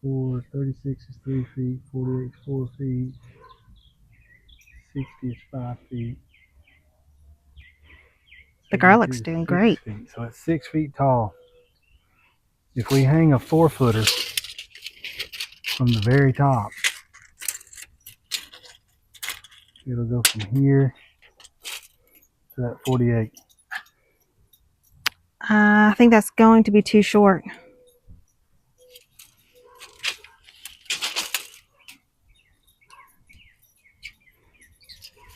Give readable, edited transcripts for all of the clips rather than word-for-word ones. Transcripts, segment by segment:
4, 36 is 3 feet, 48 is 4 feet, 60 is 5 feet. The garlic's 72 is doing 6 great. feet. So it's 6 feet tall. If we hang a 4-footer from the very top, it'll go from here to that 48. I think that's going to be too short.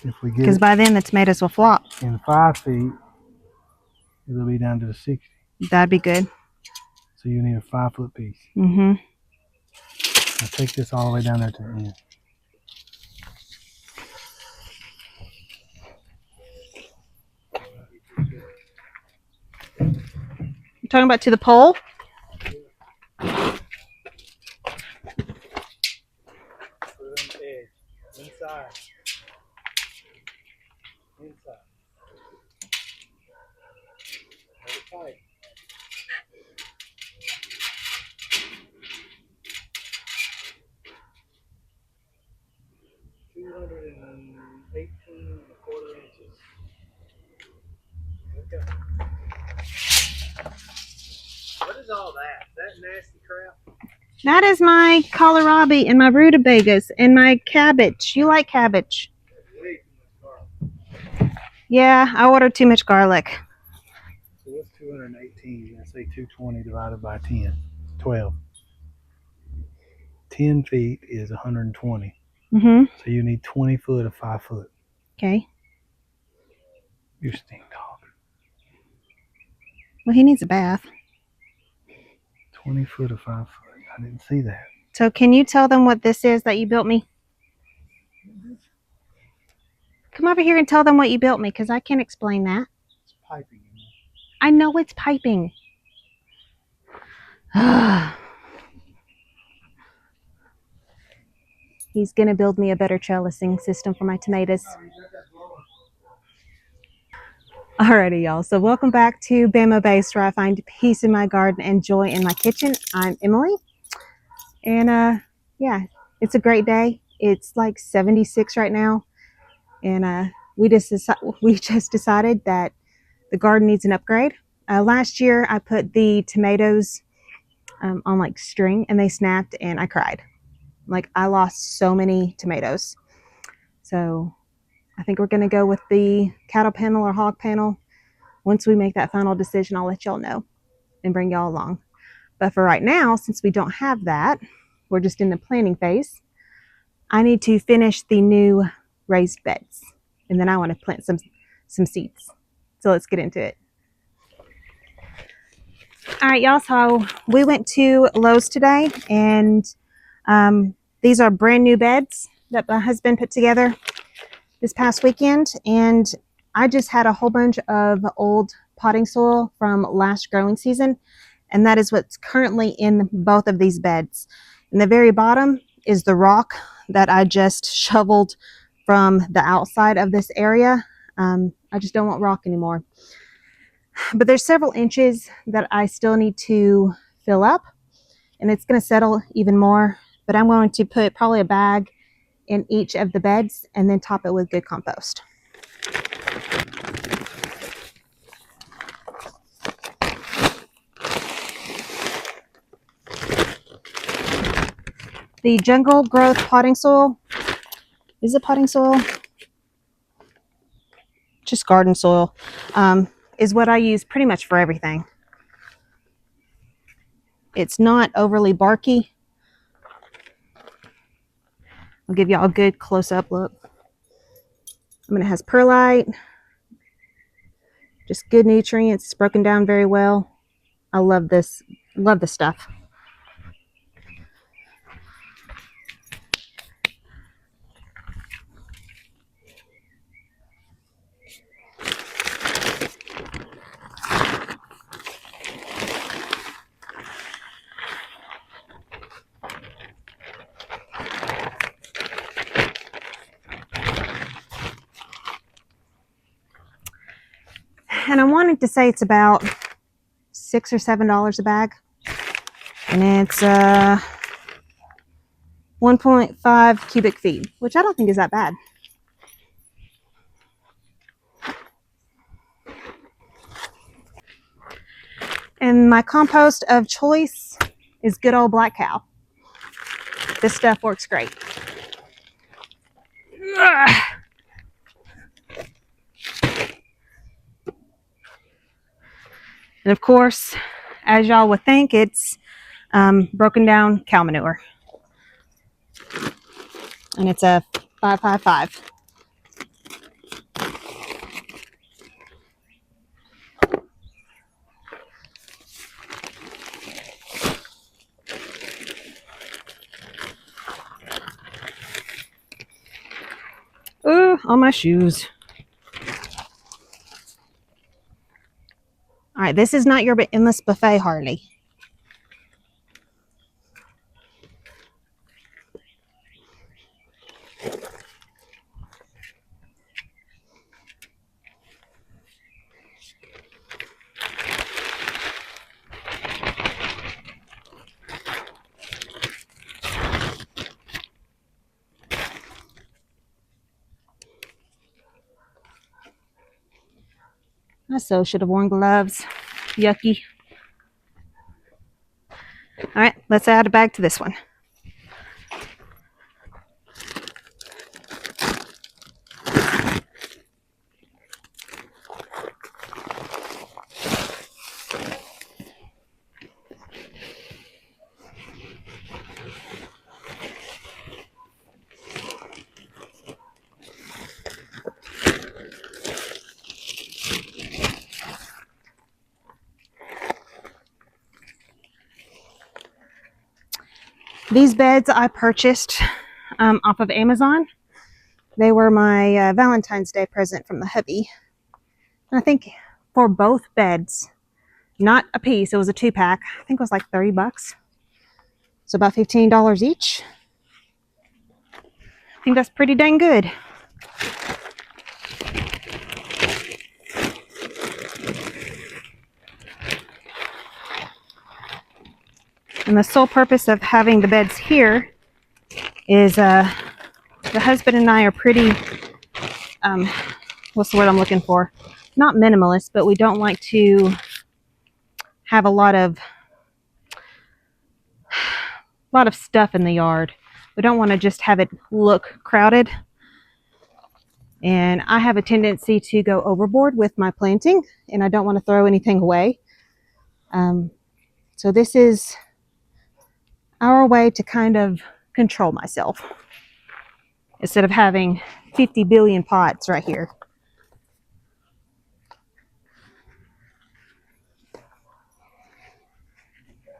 If we get Because it by then the tomatoes will flop. in 5 feet, it'll be down to the 60. That'd be good. So you need a 5-foot piece. Mm-hmm. Now take this all the way down there to the end. You're talking about to the pole? Put it on the edge. Inside. Inside. Very tight. $218.25 inches. Okay. What is all that? That nasty crap? That is my kohlrabi and my rutabagas and my cabbage. You like cabbage? Way too much garlic. Yeah, I ordered too much garlic. So what's 218? Let's say 220 divided by 10. 12. 10 feet is 120. Mm-hmm. So you need 20 foot of 5 foot. Okay. You stink dog. Well, he needs a bath. 20 foot of 5 foot. I didn't see that. So can you tell them what this is that you built me? Come over here and tell them what you built me, because I can't explain that. It's piping. I know it's piping. He's going to build me a better trellising system for my tomatoes. Alrighty, y'all. So welcome back to Bama Base, where I find peace in my garden and joy in my kitchen. I'm Emily. And yeah, it's a great day. It's like 76 right now. And we just decided that the garden needs an upgrade. Last year, I put the tomatoes on like string and they snapped and I cried. Like, I lost so many tomatoes. So I think we're going to go with the cattle panel or hog panel. Once we make that final decision, I'll let y'all know and bring y'all along. But for right now, since we don't have that, we're just in the planning phase. I need to finish the new raised beds, and then I want to plant some seeds. So let's get into it. All right, y'all. So we went to Lowe's today, and these are brand new beds that my husband put together this past weekend. And I just had a whole bunch of old potting soil from last growing season, and that is what's currently in both of these beds. In the very bottom is the rock that I just shoveled from the outside of this area. I just don't want rock anymore. But there's several inches that I still need to fill up, and it's going to settle even more. But I'm going to put probably a bag in each of the beds and then top it with good compost. The jungle growth potting soil, is it potting soil? Just garden soil, is what I use pretty much for everything. It's not overly barky. I'll give y'all a good close-up look. I mean, it has perlite, just good nutrients. It's broken down very well. I love this stuff. And I wanted to say it's about $6 or $7 a bag. And it's 1.5 cubic feet, which I don't think is that bad. And my compost of choice is good old black cow. This stuff works great. And of course, as y'all would think, it's broken down cow manure. And it's a 555. Ooh, on my shoes. All right, this is not your endless buffet, Harley. I so should have worn gloves. Yucky. All right, let's add a bag to this one. These beds I purchased off of Amazon. They were my Valentine's Day present from the hubby. And I think for both beds, not a piece, it was a 2-pack. I think it was like $30. So about $15 each. I think that's pretty dang good. And the sole purpose of having the beds here is the husband and I are pretty, what's the word I'm looking for? Not minimalist, but we don't like to have a lot of stuff in the yard. We don't want to just have it look crowded. And I have a tendency to go overboard with my planting, and I don't want to throw anything away. So this is our way to kind of control myself instead of having 50 billion pots right here.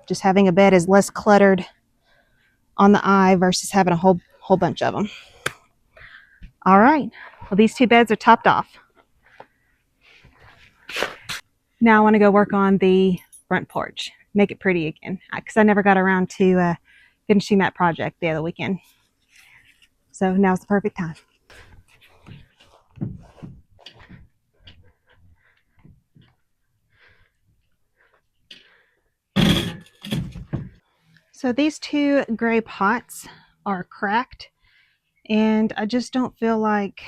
Just having a bed is less cluttered on the eye versus having a whole bunch of them. All right, well, these 2 beds are topped off. Now I want to go work on the front porch, make it pretty again, because I never got around to finishing that project the other weekend. So now's the perfect time. So these 2 gray pots are cracked, and I just don't feel like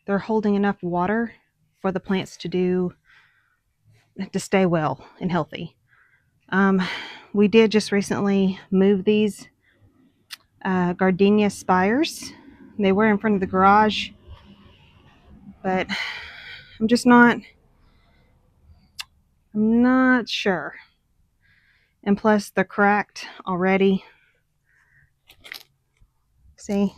they're holding enough water for the plants to stay well and healthy. We did just recently move these gardenia spires. They were in front of the garage, but I'm not sure. And plus they're cracked already. See?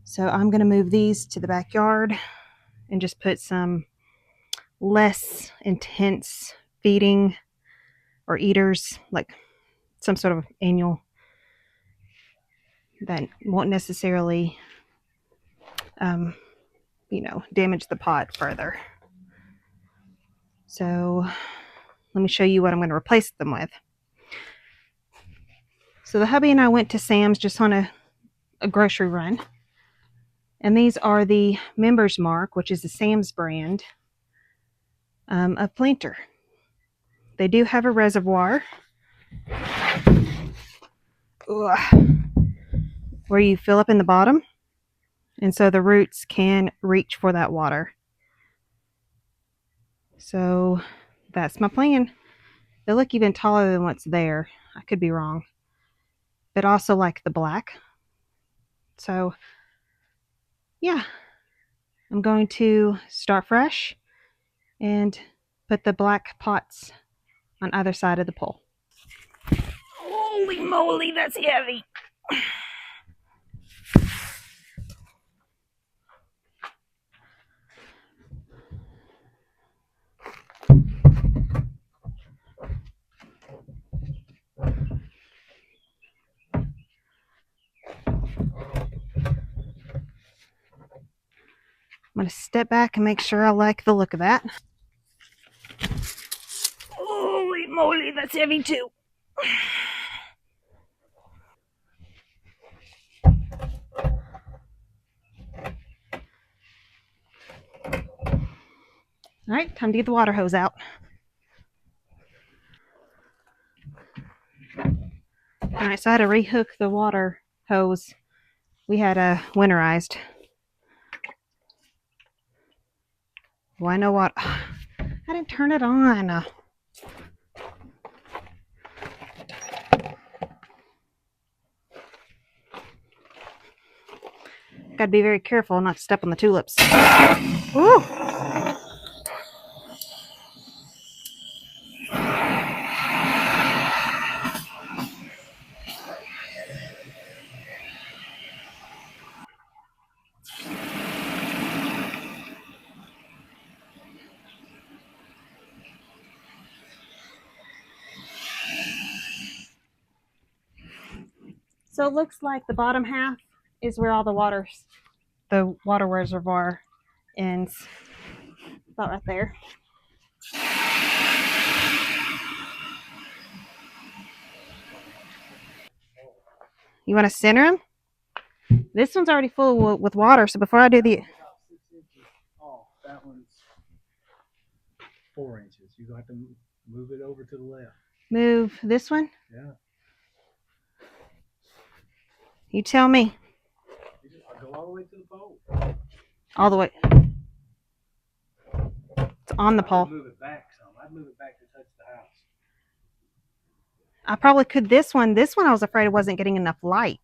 So I'm going to move these to the backyard and just put some less intense feeding or eaters, like some sort of annual that won't necessarily damage the pot further. So let me show you what I'm going to replace them with. So the hubby and I went to Sam's just on a grocery run. And these are the Members Mark, which is the Sam's brand of planter. They do have a reservoir. where you fill up in the bottom, and so the roots can reach for that water. So that's my plan. They look even taller than what's there. I could be wrong, but also like the black. So yeah, I'm going to start fresh and put the black pots on either side of the pole. Holy moly, that's heavy. I'm going to step back and make sure I like the look of that. Holy moly, that's heavy too. All right, time to get the water hose out. All right, so I had to rehook the water hose. We had winterized. Well, I know what. I didn't turn it on. Gotta be very careful not to step on the tulips. Ooh. So it looks like the bottom half is where all the water reservoir ends. About right there. You want to center them? This one's already full with water, so before I do the... Oh, that one's 4 inches. You're going to have to move it over to the left. Move this one? Yeah. You tell me. You just go all the way to the pole. All the way. It's on the pole. I'd move it back some. I'd move it back to touch the house. I probably could this one. This one I was afraid it wasn't getting enough light.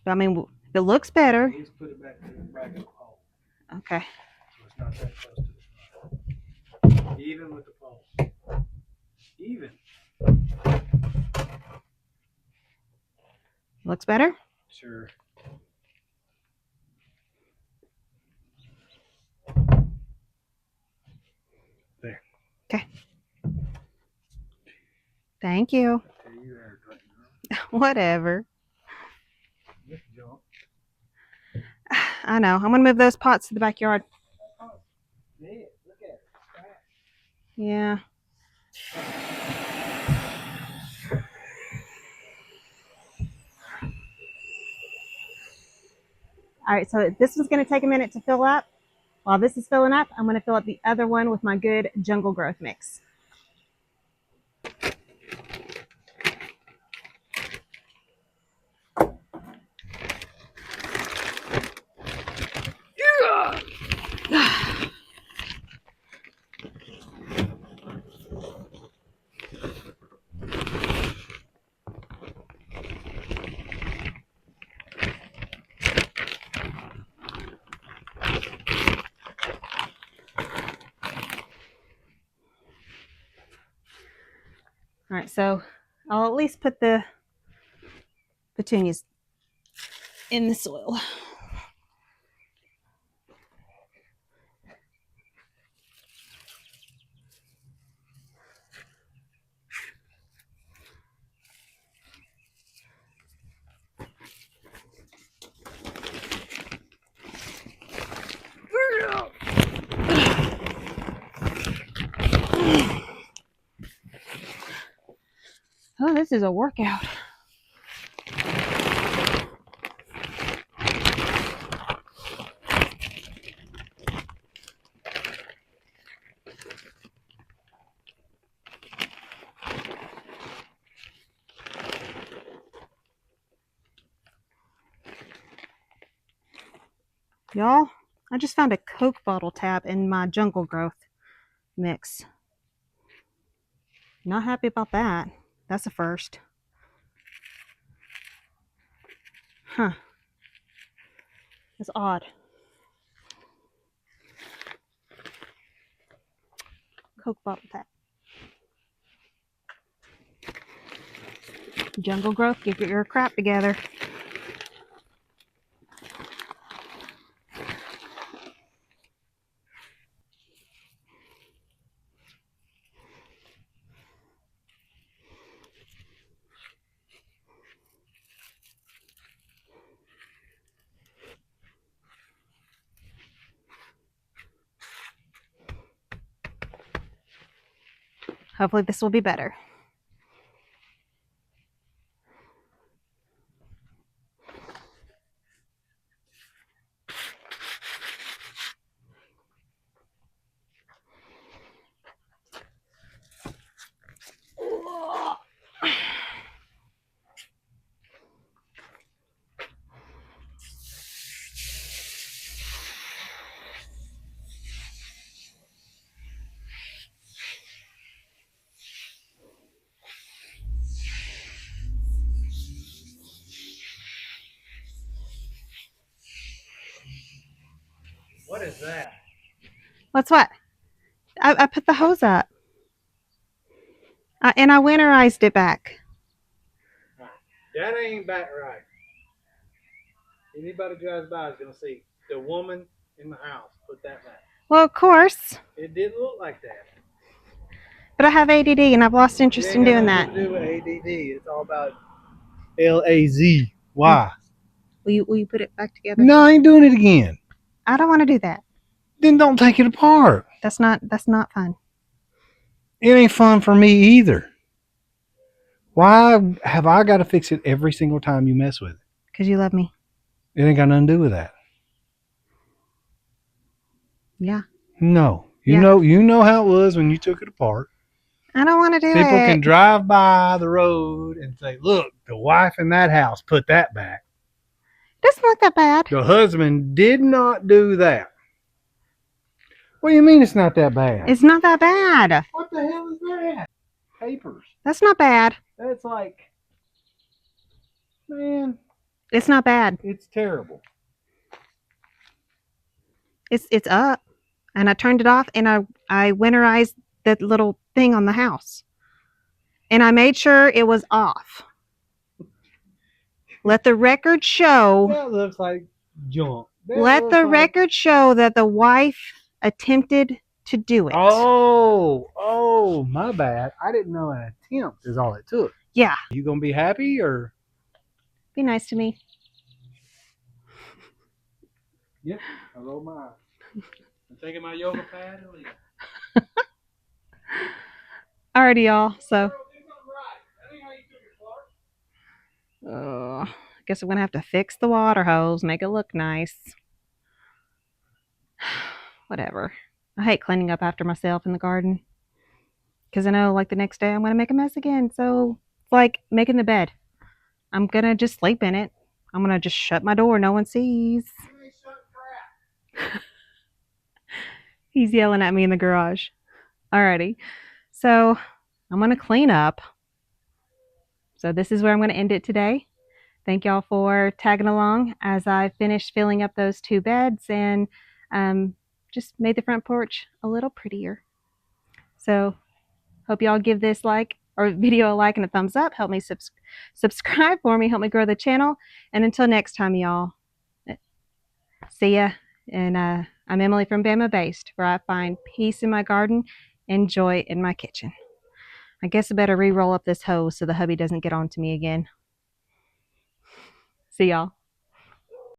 But I mean, it looks better. Just put it back to the back of the pole. Okay. So it's not that close to the front. Even with the pole. Even. Looks better? Sure. There. Okay. Thank you. Whatever. I know. I'm going to move those pots to the backyard. Yeah, look at it. Yeah. All right, so this one's going to take a minute to fill up. While this is filling up, I'm going to fill up the other one with my good jungle growth mix. All right, so I'll at least put the petunias in the soil. Oh, this is a workout. Y'all, I just found a Coke bottle tab in my jungle growth mix. Not happy about that. That's a first. Huh. That's odd. Coke bottle tab. Jungle growth, get your crap together. Hopefully this will be better. What is that? What's what? I put the hose up. And I winterized it back. That ain't back right. Anybody drives by is gonna see the woman in the house put that back. Well, of course. It didn't look like that. But I have ADD and I've lost interest in doing that. It ain't got nothing to do with ADD. It's all about LAZY. Will you put it back together? No, I ain't doing it again. I don't want to do that. Then don't take it apart. That's not fun. It ain't fun for me either. Why have I got to fix it every single time you mess with it? Because you love me. It ain't got nothing to do with that. Yeah. No. You know how it was when you took it apart. I don't want to do it. People can drive by the road and say, look, the wife in that house put that back. It doesn't look that bad. The husband did not do that. What do you mean it's not that bad? It's not that bad. What the hell is that? Papers. That's not bad. That's like, man. It's not bad. It's terrible. It's up. And I turned it off and I winterized that little thing on the house. And I made sure it was off. Let the record show. That looks like junk. Let the record show that the wife attempted to do it. Oh, my bad. I didn't know an attempt is all it took. Yeah. You gonna be happy or? Be nice to me. Yep, I rolled my eyes. I'm taking my yoga pad and leaving. Alrighty, y'all. So. I guess I'm gonna have to fix the water hose, make it look nice. Whatever. I hate cleaning up after myself in the garden. Because I know, like, the next day I'm gonna make a mess again. So, it's like making the bed. I'm gonna just sleep in it. I'm gonna just shut my door. No one sees. He's yelling at me in the garage. Alrighty. So, I'm gonna clean up. So, this is where I'm gonna end it today. Thank y'all for tagging along as I finished filling up those 2 beds and just made the front porch a little prettier. So, hope y'all give this video a like and a thumbs up. Help me subscribe for me. Help me grow the channel. And until next time, y'all, see ya. And I'm Emily from Bama Based, where I find peace in my garden and joy in my kitchen. I guess I better re-roll up this hose so the hubby doesn't get on to me again. See y'all.